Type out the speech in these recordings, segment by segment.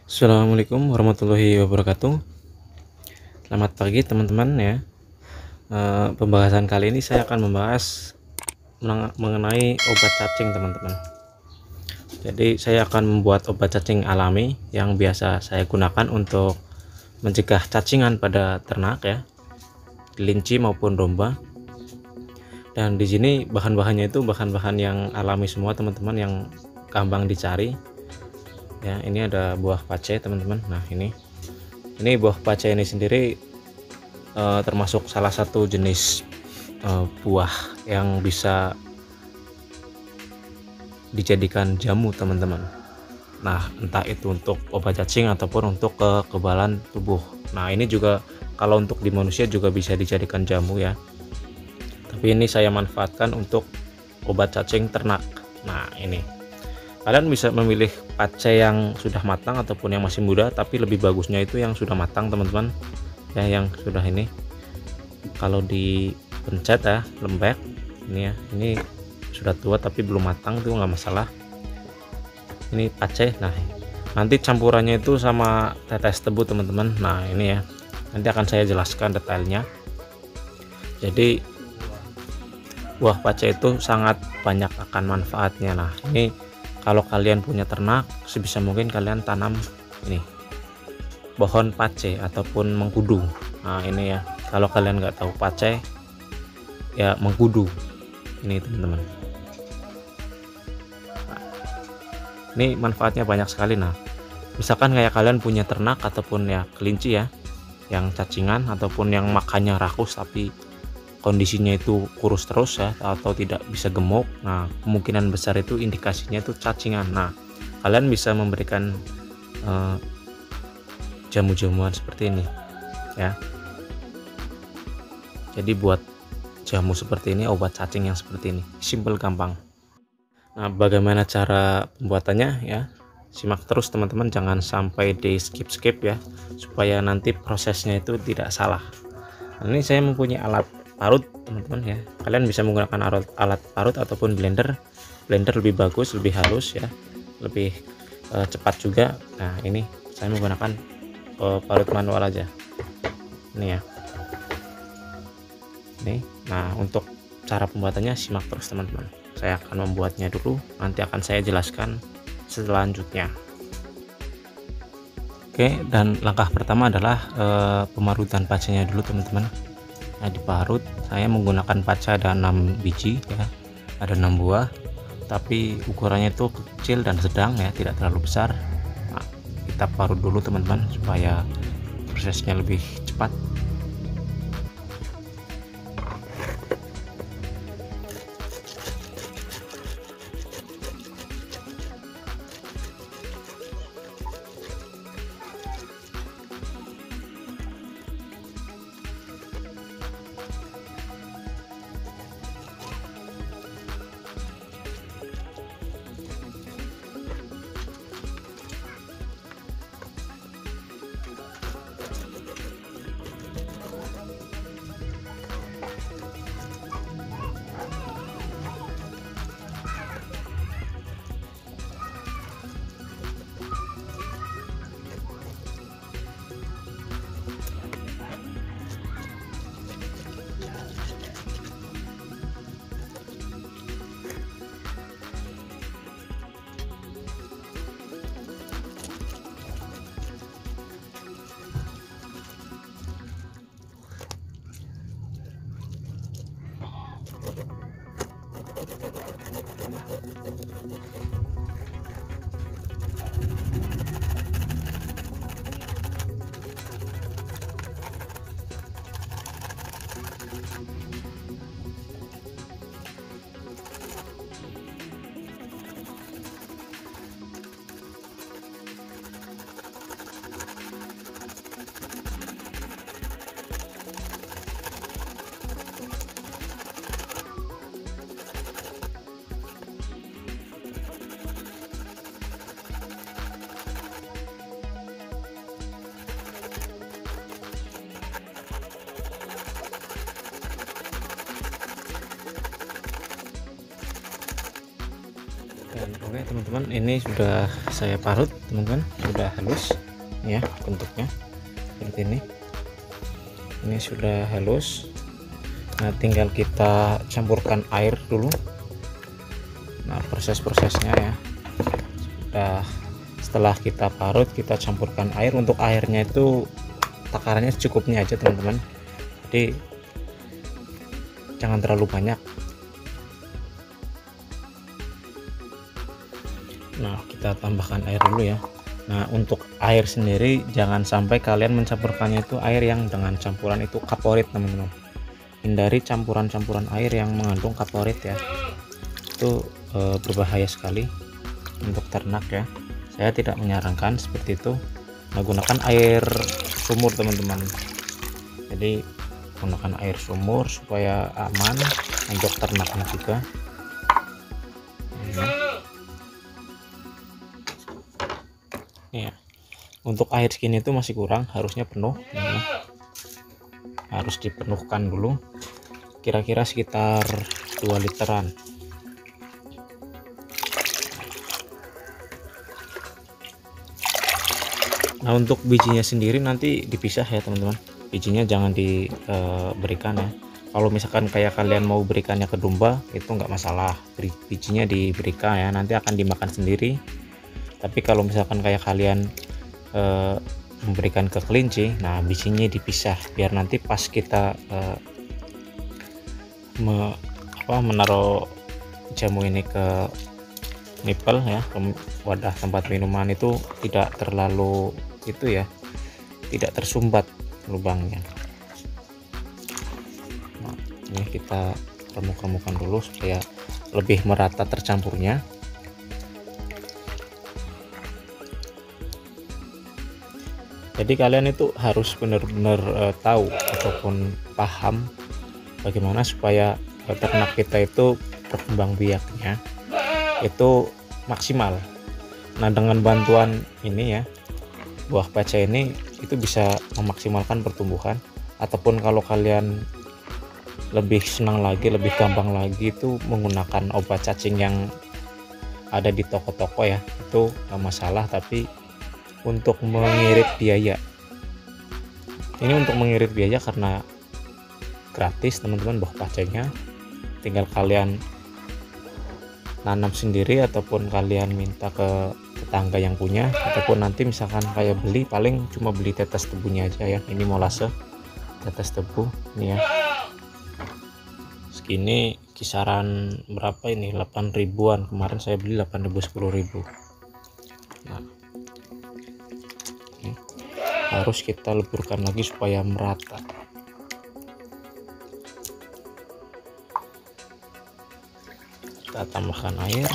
Assalamualaikum warahmatullahi wabarakatuh. Selamat pagi teman-teman ya. Pembahasan kali ini saya akan membahas mengenai obat cacing teman-teman. Jadi saya akan membuat obat cacing alami yang biasa saya gunakan untuk mencegah cacingan pada ternak ya, kelinci maupun domba. Dan di sini bahan-bahannya itu bahan-bahan yang alami semua teman-teman, yang gampang dicari. Ya, ini ada buah pacai teman-teman. Nah, ini buah pacai ini sendiri termasuk salah satu jenis buah yang bisa dijadikan jamu teman-teman. Nah, entah itu untuk obat cacing ataupun untuk kekebalan tubuh. Nah, ini juga kalau untuk di manusia juga bisa dijadikan jamu ya, tapi ini saya manfaatkan untuk obat cacing ternak. Nah, ini kalian bisa memilih pacai yang sudah matang ataupun yang masih muda, tapi lebih bagusnya itu yang sudah matang teman-teman ya, yang sudah ini kalau dipencet ya lembek ini ya, ini sudah tua tapi belum matang itu nggak masalah. Ini pacai. Nah, nanti campurannya itu sama tetes tebu teman-teman. Nah, ini ya, nanti akan saya jelaskan detailnya. Jadi buah pacai itu sangat banyak akan manfaatnya. Nah, ini kalau kalian punya ternak, sebisa mungkin kalian tanam ini pohon pacai ataupun mengkudu. Nah, ini ya, kalau kalian nggak tahu pacai ya mengkudu ini teman-teman. Nah, ini manfaatnya banyak sekali. Nah, misalkan kayak kalian punya ternak ataupun ya kelinci ya yang cacingan ataupun yang makannya rakus tapi kondisinya itu kurus terus ya, atau tidak bisa gemuk. Nah, kemungkinan besar itu indikasinya itu cacingan. Nah, kalian bisa memberikan jamu-jamuan seperti ini ya. Jadi buat jamu seperti ini, obat cacing yang seperti ini, simple gampang. Nah, bagaimana cara pembuatannya ya, simak terus teman-teman, jangan sampai di skip ya, supaya nanti prosesnya itu tidak salah. Nah, ini saya mempunyai alat parut teman-teman ya, kalian bisa menggunakan alat parut ataupun blender lebih bagus, lebih halus ya, lebih cepat juga. Nah, ini saya menggunakan parut manual aja ini ya. Nah, untuk cara pembuatannya simak terus teman-teman, saya akan membuatnya dulu, nanti akan saya jelaskan selanjutnya. Oke, dan langkah pertama adalah pemarutan pacainya dulu teman-teman. Nah, diparut saya menggunakan pacai ada 6 biji ya, ada 6 buah, tapi ukurannya itu kecil dan sedang ya, tidak terlalu besar. Nah, kita parut dulu teman-teman supaya prosesnya lebih cepat. Dan oke teman-teman, ini sudah saya parut teman-teman, sudah halus ya bentuknya seperti ini sudah halus. Nah tinggal kita campurkan air dulu. Nah prosesnya ya, setelah kita parut kita campurkan air. Untuk airnya itu takarannya secukupnya aja teman-teman, jadi jangan terlalu banyak. Nah kita tambahkan air dulu ya. Nah untuk air sendiri jangan sampai kalian mencampurkannya itu air yang dengan campuran itu kaporit teman-teman. Hindari campuran-campuran air yang mengandung kaporit ya, itu berbahaya sekali untuk ternak ya. Saya tidak menyarankan seperti itu. Nah gunakan air sumur teman-teman, jadi gunakan air sumur supaya aman untuk ternaknya juga. Ya, untuk air segini itu masih kurang, harusnya penuh. Harus dipenuhkan dulu, kira-kira sekitar 2 literan. Nah untuk bijinya sendiri nanti dipisah ya teman-teman, bijinya jangan diberikan ya. Kalau misalkan kayak kalian mau berikannya ke domba itu nggak masalah, bijinya diberikan ya, nanti akan dimakan sendiri. Tapi kalau misalkan kayak kalian memberikan ke kelinci, nah bijinya dipisah biar nanti pas kita menaruh jamu ini ke nipel ya, ke wadah tempat minuman, itu tidak terlalu itu ya, tidak tersumbat lubangnya. Nah ini kita remuk-remukan dulu supaya lebih merata tercampurnya. Jadi kalian itu harus benar-benar tahu ataupun paham bagaimana supaya ternak kita itu berkembang biaknya itu maksimal. Nah dengan bantuan ini ya, buah paca ini itu bisa memaksimalkan pertumbuhan. Ataupun kalau kalian lebih senang lagi, lebih gampang lagi, itu menggunakan obat cacing yang ada di toko-toko ya, itu nggak masalah. Tapi untuk mengirit biaya, ini untuk mengirit biaya karena gratis teman-teman buah pacanya, tinggal kalian nanam sendiri ataupun kalian minta ke tetangga yang punya, ataupun nanti misalkan kayak beli, paling cuma beli tetes tebunya aja ya. Ini molase tetes tebu ini ya, segini kisaran berapa ini, 8 ribuan, kemarin saya beli 8.000 10.000. Nah ini harus kita leburkan lagi supaya merata. Kita tambahkan air.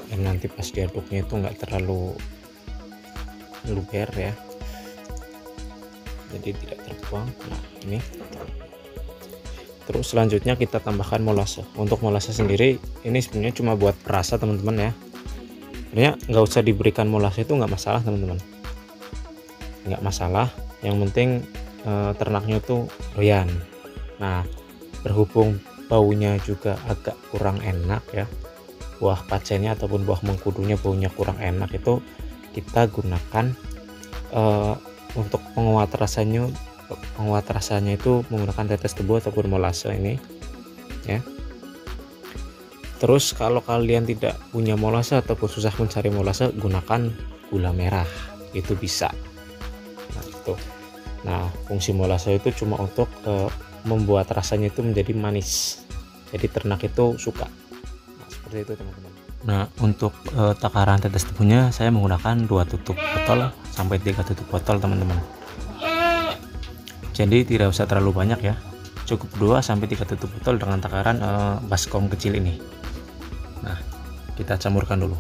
Dan nanti pas diaduknya itu nggak terlalu luber ya, jadi tidak terbuang. Nah ini terus selanjutnya kita tambahkan molase. Untuk molase sendiri ini sebenarnya cuma buat perasa teman-teman ya, sebenarnya nggak usah diberikan molase, itu nggak masalah teman-teman, nggak masalah. Yang penting ternaknya itu doyan. Nah berhubung baunya juga agak kurang enak ya, buah pacenya ataupun buah mengkudunya baunya kurang enak, itu kita gunakan untuk penguat rasanya itu menggunakan tetes tebu ataupun molase ini ya. Terus kalau kalian tidak punya molase ataupun susah mencari molase, gunakan gula merah, itu bisa. Nah itu, nah fungsi molase itu cuma untuk membuat rasanya itu menjadi manis, jadi ternak itu suka. Nah seperti itu teman-teman. Nah untuk takaran tetes tebunya saya menggunakan 2 tutup botol sampai 3 tutup botol teman-teman, jadi tidak usah terlalu banyak ya, cukup 2 sampai 3 tutup botol dengan takaran baskom kecil ini. Nah kita campurkan dulu.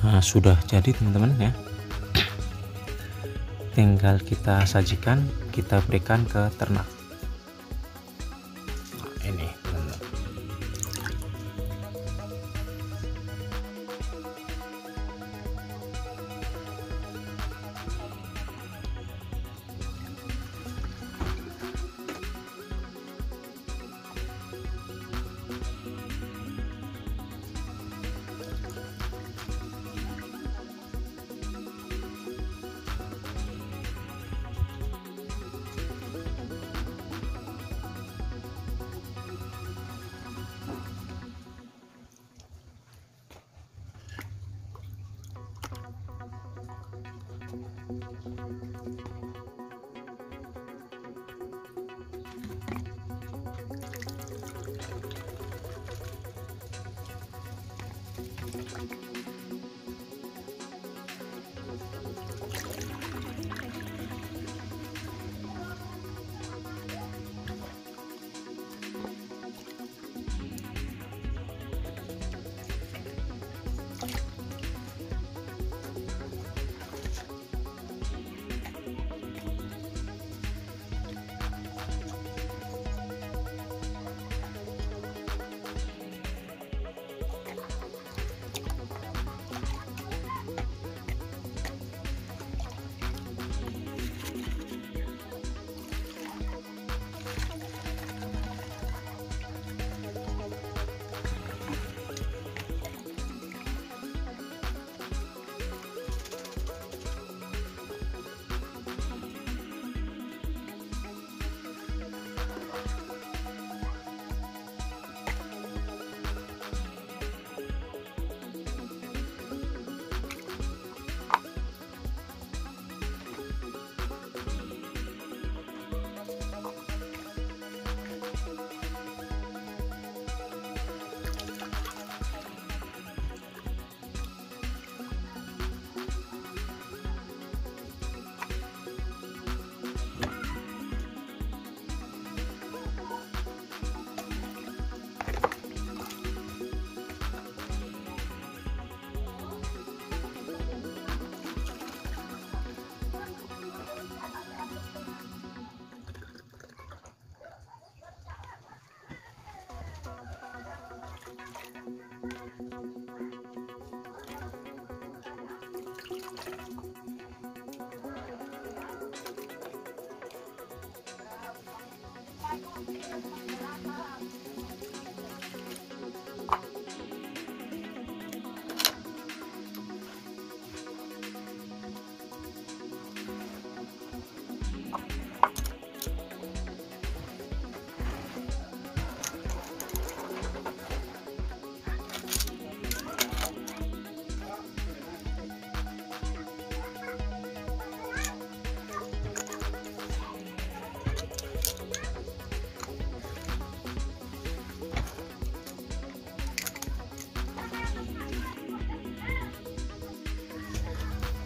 Nah, sudah jadi teman-teman ya, tinggal kita sajikan, kita berikan ke ternak. Nah, ini teman-teman.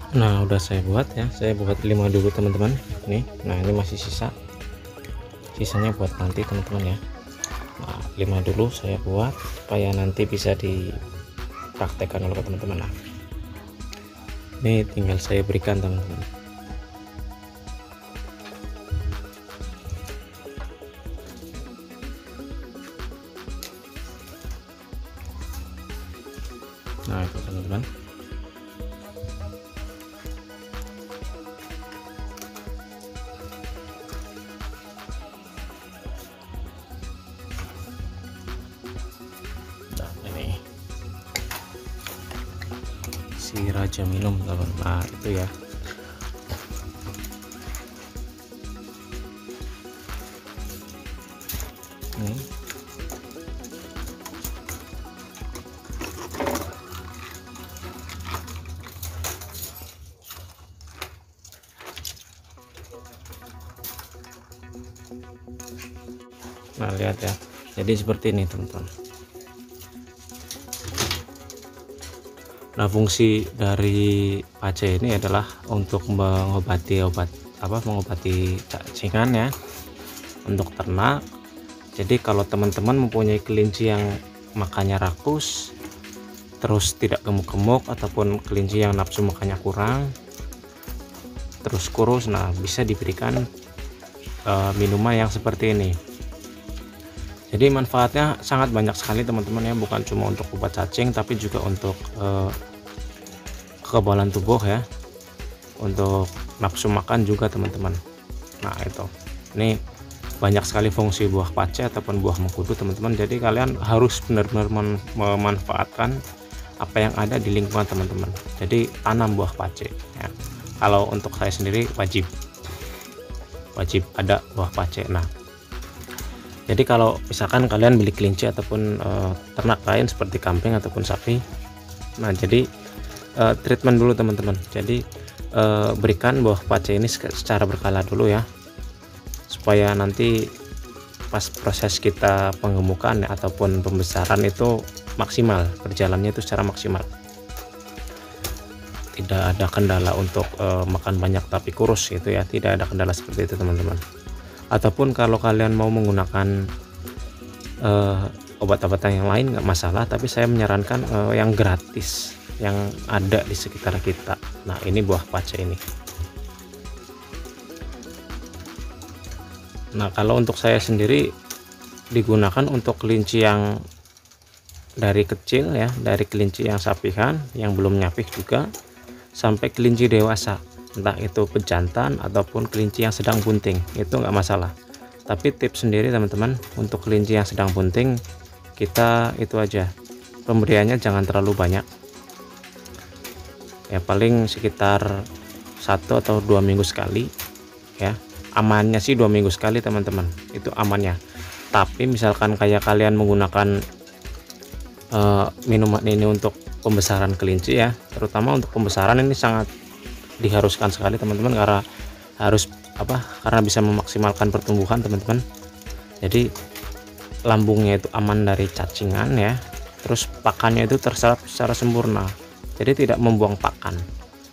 Nah, udah saya buat ya, saya buat 5 dulu teman-teman nih. Nah, ini masih sisanya buat nanti teman-teman ya. Nah, 5 dulu saya buat supaya nanti bisa dipraktekkan oleh teman-teman. Nah, ini tinggal saya berikan teman-teman. Nah, itu teman-teman. Si raja minum teman. Nah, itu ya. Ini nah, lihat ya, jadi seperti ini teman-teman. Nah, fungsi dari pace ini adalah untuk mengobati cacingan ya, untuk ternak. Jadi kalau teman-teman mempunyai kelinci yang makannya rakus, terus tidak gemuk-gemuk ataupun kelinci yang nafsu makannya kurang, terus kurus, nah bisa diberikan minuman yang seperti ini. Jadi manfaatnya sangat banyak sekali teman-teman ya, bukan cuma untuk obat cacing tapi juga untuk kekebalan tubuh ya, untuk nafsu makan juga teman-teman. Nah itu, ini banyak sekali fungsi buah pace ataupun buah mengkudu teman-teman. Jadi kalian harus benar-benar memanfaatkan apa yang ada di lingkungan teman-teman. Jadi tanam buah pace ya. Kalau untuk saya sendiri wajib ada buah pace. Nah jadi kalau misalkan kalian beli kelinci ataupun ternak lain seperti kambing ataupun sapi, nah jadi treatment dulu teman-teman. Jadi berikan buah pace ini secara berkala dulu ya, supaya nanti pas proses kita penggemukan ya, ataupun pembesaran itu maksimal, berjalannya itu secara maksimal, tidak ada kendala untuk makan banyak tapi kurus gitu ya, tidak ada kendala seperti itu teman-teman. Ataupun kalau kalian mau menggunakan obat-obatan yang lain nggak masalah, tapi saya menyarankan yang gratis yang ada di sekitar kita. Nah ini buah pace ini. Nah kalau untuk saya sendiri digunakan untuk kelinci yang dari kecil ya, dari kelinci yang sapihan yang belum nyapih juga sampai kelinci dewasa, entah itu pejantan ataupun kelinci yang sedang bunting, itu nggak masalah. Tapi tips sendiri teman-teman, untuk kelinci yang sedang bunting kita itu aja, pemberiannya jangan terlalu banyak ya, paling sekitar 1 atau 2 minggu sekali ya. Amannya sih 2 minggu sekali teman-teman, itu amannya. Tapi misalkan kayak kalian menggunakan minuman ini untuk pembesaran kelinci ya, terutama untuk pembesaran ini sangat diharuskan sekali teman-teman, karena karena bisa memaksimalkan pertumbuhan teman-teman. Jadi lambungnya itu aman dari cacingan ya, terus pakannya itu terserap secara sempurna, jadi tidak membuang pakan.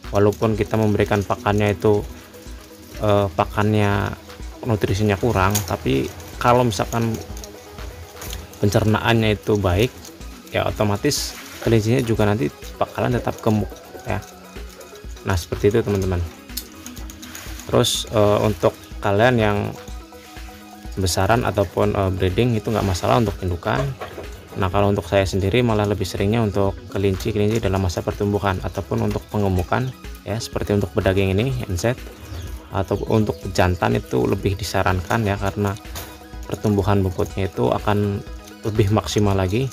Walaupun kita memberikan pakannya itu pakannya nutrisinya kurang, tapi kalau misalkan pencernaannya itu baik ya, otomatis kelincinya juga nanti bakalan tetap gemuk ya. Nah seperti itu teman-teman. Terus untuk kalian yang besaran ataupun breeding itu nggak masalah untuk indukan. Nah kalau untuk saya sendiri malah lebih seringnya untuk kelinci dalam masa pertumbuhan ataupun untuk pengemukan ya, seperti untuk pedaging ini NZ, atau untuk jantan itu lebih disarankan ya, karena pertumbuhan bobotnya itu akan lebih maksimal lagi.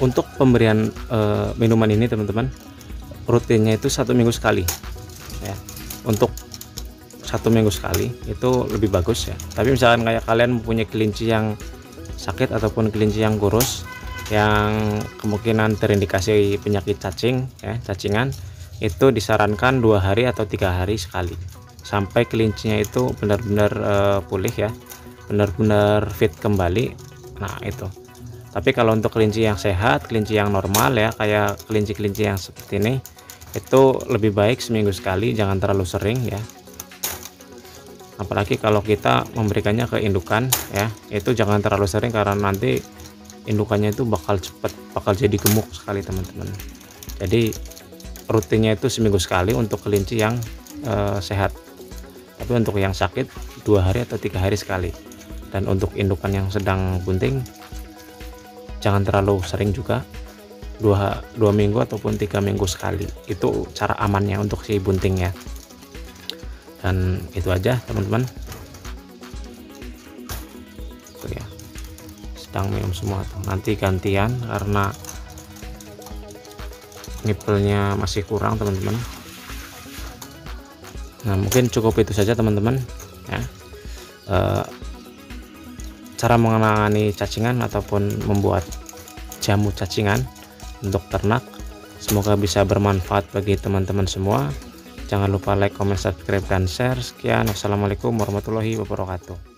Untuk pemberian minuman ini teman-teman, rutinnya itu 1 minggu sekali ya. Untuk 1 minggu sekali itu lebih bagus ya. Tapi misalkan kayak kalian mempunyai kelinci yang sakit ataupun kelinci yang kurus yang kemungkinan terindikasi penyakit cacing ya, cacingan, itu disarankan 2 hari atau 3 hari sekali sampai kelincinya itu benar-benar pulih ya, benar-benar fit kembali. Nah itu. Tapi kalau untuk kelinci yang sehat, kelinci yang normal ya, kayak kelinci-kelinci yang seperti ini, itu lebih baik seminggu sekali, jangan terlalu sering ya. Apalagi kalau kita memberikannya ke indukan ya, itu jangan terlalu sering, karena nanti indukannya itu bakal jadi gemuk sekali teman-teman. Jadi rutinnya itu seminggu sekali untuk kelinci yang sehat. Tapi untuk yang sakit 2 hari atau 3 hari sekali. Dan untuk indukan yang sedang bunting jangan terlalu sering juga, 2 minggu ataupun 3 minggu sekali, itu cara amannya untuk si bunting ya. Dan itu aja teman-teman. Tuh ya, sedang minum semua tuh. Nanti gantian karena nipelnya masih kurang teman-teman. Nah mungkin cukup itu saja teman-teman ya, cara menangani cacingan ataupun membuat jamu cacingan untuk ternak. Semoga bisa bermanfaat bagi teman-teman semua. Jangan lupa like, comment, subscribe, dan share. Sekian, wassalamualaikum warahmatullahi wabarakatuh.